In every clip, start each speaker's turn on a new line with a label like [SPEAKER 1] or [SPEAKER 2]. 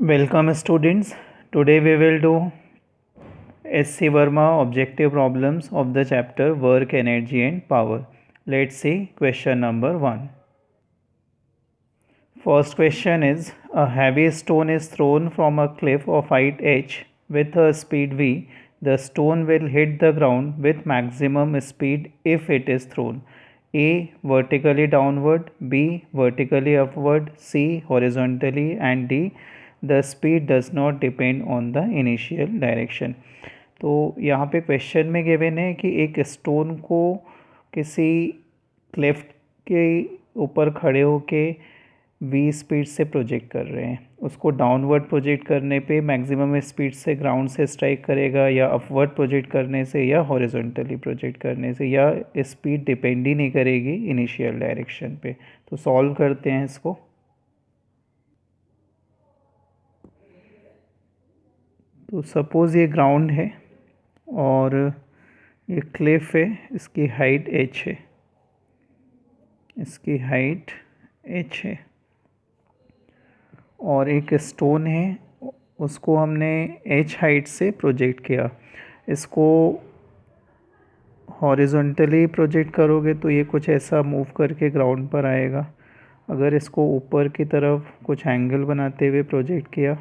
[SPEAKER 1] Welcome students. Today we will do S.C. Verma objective problems of the chapter Work, Energy and Power. Let's see question number 1. First question is, a heavy stone is thrown from a cliff of height h with a speed v. The stone will hit the ground with maximum speed if it is thrown. A. Vertically downward, B. Vertically upward, C. Horizontally and D. The speed does not depend on the initial direction. तो यहाँ पे question में given है कि एक stone को किसी Cliff के ऊपर खड़े होके v स्पीड से प्रोजेक्ट कर रहे हैं. उसको डाउनवर्ड प्रोजेक्ट करने पे मैक्सिमम स्पीड से ग्राउंड से स्ट्राइक करेगा, या अपवर्ड प्रोजेक्ट करने से, या हॉरिजॉन्टली प्रोजेक्ट करने से, या स्पीड डिपेंड ही नहीं करेगी इनिशियल डायरेक्शन पे. तो सॉल्व करते हैं इसको. तो सपोज़ ये ग्राउंड है और ये क्लिफ है, इसकी हाइट h है, इसकी हाइट h है, और एक स्टोन है, उसको हमने h हाइट से प्रोजेक्ट किया. इसको हॉरिजॉन्टली प्रोजेक्ट करोगे तो ये कुछ ऐसा मूव करके ग्राउंड पर आएगा. अगर इसको ऊपर की तरफ कुछ एंगल बनाते हुए प्रोजेक्ट किया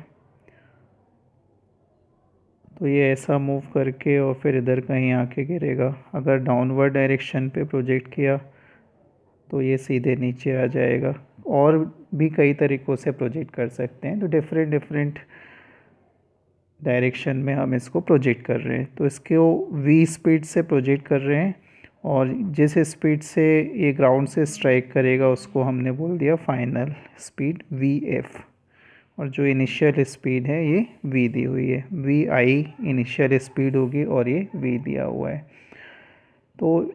[SPEAKER 1] तो ये ऐसा मूव करके और फिर इधर कहीं आके गिरेगा. अगर डाउनवर्ड डायरेक्शन पे प्रोजेक्ट किया तो ये सीधे नीचे आ जाएगा. और भी कई तरीक़ों से प्रोजेक्ट कर सकते हैं. तो डिफरेंट डायरेक्शन में हम इसको प्रोजेक्ट कर रहे हैं. तो इसको v स्पीड से प्रोजेक्ट कर रहे हैं, और जिस स्पीड से ये ग्राउंड से स्ट्राइक करेगा उसको हमने बोल दिया फाइनल स्पीड vf. और जो इनिशियल स्पीड है ये v दी हुई है, vi इनिशियल स्पीड होगी और ये v दिया हुआ है. तो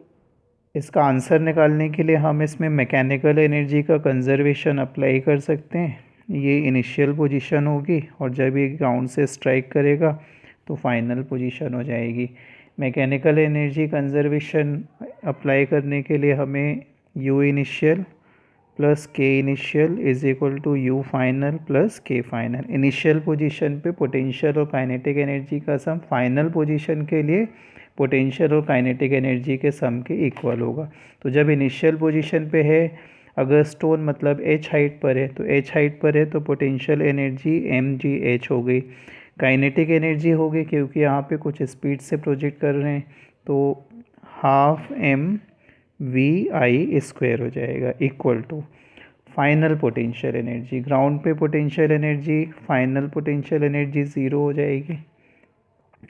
[SPEAKER 1] इसका आंसर निकालने के लिए हम इसमें मैकेनिकल एनर्जी का कंजर्वेशन अप्लाई कर सकते हैं. ये इनिशियल पोजीशन होगी और जब ये ग्राउंड से स्ट्राइक करेगा तो फाइनल पोजीशन हो जाएगी. मैकेनिकल एनर्जी कंजर्वेशन अप्लाई करने के लिए हमें u initial plus k initial is equal to u final plus k final. Initial position पे पोटेंशियल और काइनेटिक एनर्जी का सम फाइनल पोजीशन के लिए पोटेंशियल और काइनेटिक एनर्जी के सम के इक्वल होगा. तो जब इनिशियल पोजीशन पे है, अगर स्टोन मतलब h हाइट पर है, तो h हाइट पर है तो पोटेंशियल एनर्जी mgh हो गई. काइनेटिक एनर्जी होगी क्योंकि यहाँ पे कुछ स्पीड से प्रोजेक्ट कर रहे हैं, तो हाफ m vi स्क्वायर हो जाएगा equal to final potential energy. Ground पे potential energy, final potential energy zero हो जाएगी,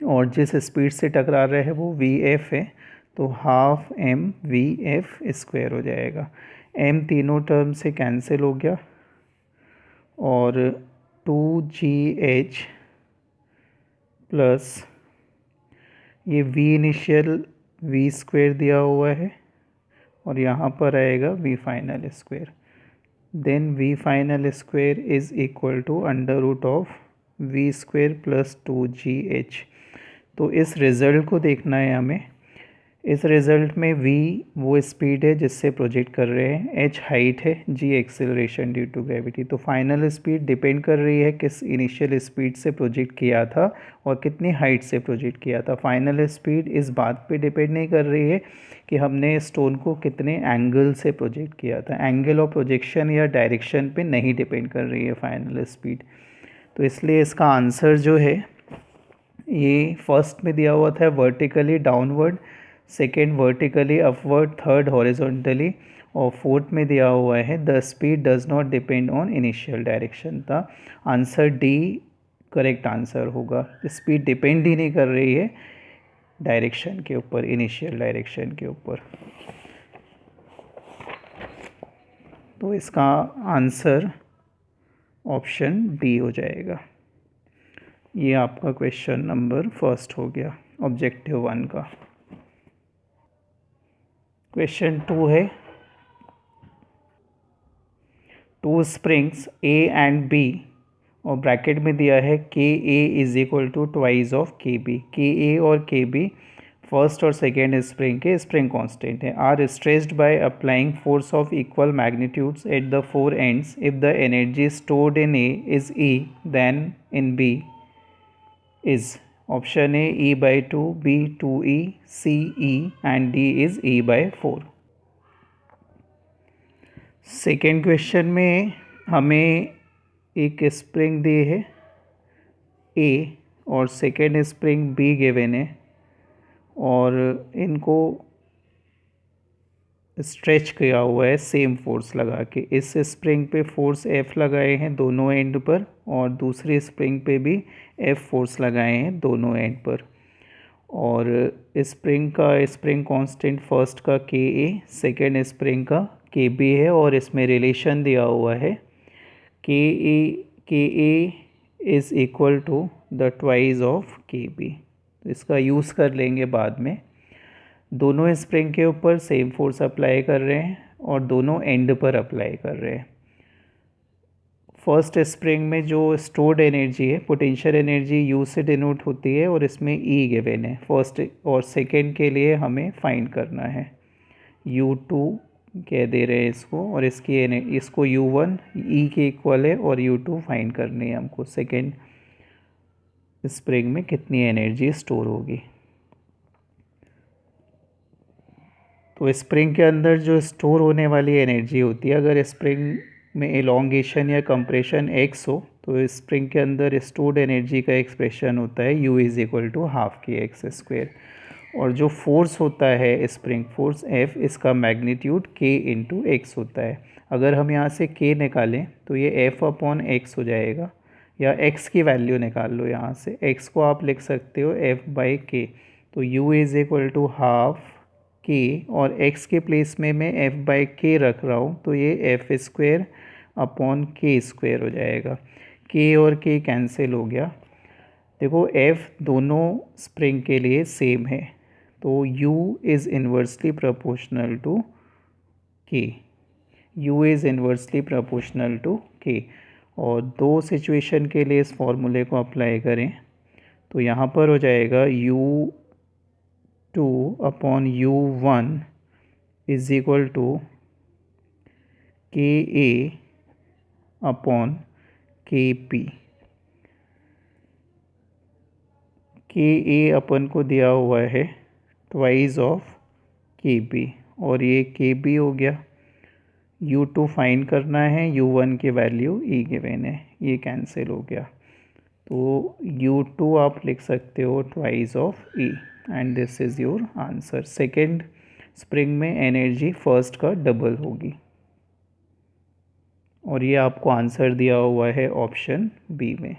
[SPEAKER 1] और जिस स्पीड से टकरा रहा है वो vf है, तो हाफ m vf स्क्वायर हो जाएगा. m तीनों टर्म से कैंसिल हो गया, और 2gh प्लस ये v इनिशियल v स्क्वायर दिया हुआ है, और यहाँ पर आएगा v final square. Then v final square is equal to under root of v स्क्वायर प्लस 2gh. तो इस रिज़ल्ट को देखना है हमें. इस रिज़ल्ट में v वो स्पीड है जिससे प्रोजेक्ट कर रहे हैं, h हाइट है, g acceleration due to gravity. तो फाइनल स्पीड डिपेंड कर रही है किस इनिशियल स्पीड से प्रोजेक्ट किया था और कितनी हाइट से प्रोजेक्ट किया था. फाइनल स्पीड इस बात पे डिपेंड नहीं कर रही है कि हमने स्टोन को कितने एंगल से प्रोजेक्ट किया था. एंगल ऑफ प्रोजेक्शन या डायरेक्शन पे नहीं डिपेंड कर रही है फाइनल स्पीड. तो इसलिए इसका आंसर जो है, ये फर्स्ट में दिया हुआ था vertically downward, second vertically upward, third horizontally, और फोर्थ में दिया हुआ है the speed does not depend on initial direction. था आंसर डी करेक्ट आंसर होगा. स्पीड डिपेंड ही नहीं कर रही है डायरेक्शन के ऊपर, इनिशियल डायरेक्शन के ऊपर. तो इसका आंसर ऑप्शन डी हो जाएगा. ये आपका क्वेश्चन नंबर फर्स्ट हो गया ऑब्जेक्टिव 1 का. क्वेश्चन 2 है, 2 स्प्रिंग्स A एंड B, और ब्रैकेट में दिया है k A is equal to twice of k B. K A और के बी फर्स्ट और सेकेंड स्प्रिंग के स्प्रिंग कांस्टेंट है, are stressed by applying force of equal magnitudes at the four ends if the energy stored in A is E then in B is option A E by 2, B 2e, C E and D is E by 4। Second question में हमें एक spring दी है ए और second spring be given है और इनको stretch किया हुआ है सेम फोर्स लगा के। इस स्प्रिंग पे फोर्स F लगाए हैं दोनों एंड पर और दूसरी स्प्रिंग पे भी F फोर्स लगाए हैं दोनों एंड पर। और स्प्रिंग कांस्टेंट फर्स्ट का Ka, सेकेंड स्प्रिंग का Kb है और इसमें रिलेशन दिया हुआ है Ka is equal to the twice of Kb। तो इसका यूज़ कर लेंगे बाद में। दोनों स्प्रिंग के ऊपर सेम फोर्स अप्लाई कर रहे हैं और दोनों एंड पर अप्लाई कर रहे हैं। फर्स्ट स्प्रिंग में जो स्टोर्ड एनर्जी है, पोटेंशियल एनर्जी U से डिनोट होती है और इसमें E गिवन है। फर्स्ट और सेकेंड के लिए हमें फाइंड करना है, U2 कह दे रहे हैं इसको, और इसको U1 E के इक्वल है और U2 फाइंड करनी है हमको। सेकेंड स्प्रिंग में कितनी एनर्जी स्टोर होगी। तो स्प्रिंग के अंदर जो स्टोर होने वाली एनर्जी होती है, अगर स्प्रिंग में एलोंगेशन या कंप्रेशन x हो तो स्प्रिंग के अंदर स्टोर्ड एनर्जी का एक्सप्रेशन होता है U is equal to half kx²। और जो फोर्स होता है स्प्रिंग फोर्स F, इसका मैग्नीट्यूड k इंटू x होता है। अगर हम यहाँ से k निकालें तो ये F अपॉन x हो जाएगा, या x की वैल्यू निकाल लो यहाँ से। x को आप लिख सकते हो F बाई k, तो U is equal to half k और x के प्लेस में मैं F बाई k रख रहा हूँ तो ये F² अपॉन k² हो जाएगा। k और k कैंसिल हो गया। देखो F दोनों स्प्रिंग के लिए सेम है तो U is inversely proportional to k, U is inversely proportional to k। और दो सिचुएशन के लिए इस फॉर्मूले को अप्लाई करें तो यहाँ पर हो जाएगा U2 upon U1 is equal to Ka upon Kp। Ka अपन को दिया हुआ है ट्वाइस ऑफ Kp और ये Kb हो गया। U2 फाइंड करना है, U1 की वैल्यू E गिवन है, ये कैंसिल हो गया। तो U2 आप लिख सकते हो twice of E and this is your answer. Second spring में एनर्जी फर्स्ट का डबल होगी और ये आपको आंसर दिया हुआ है ऑप्शन बी में।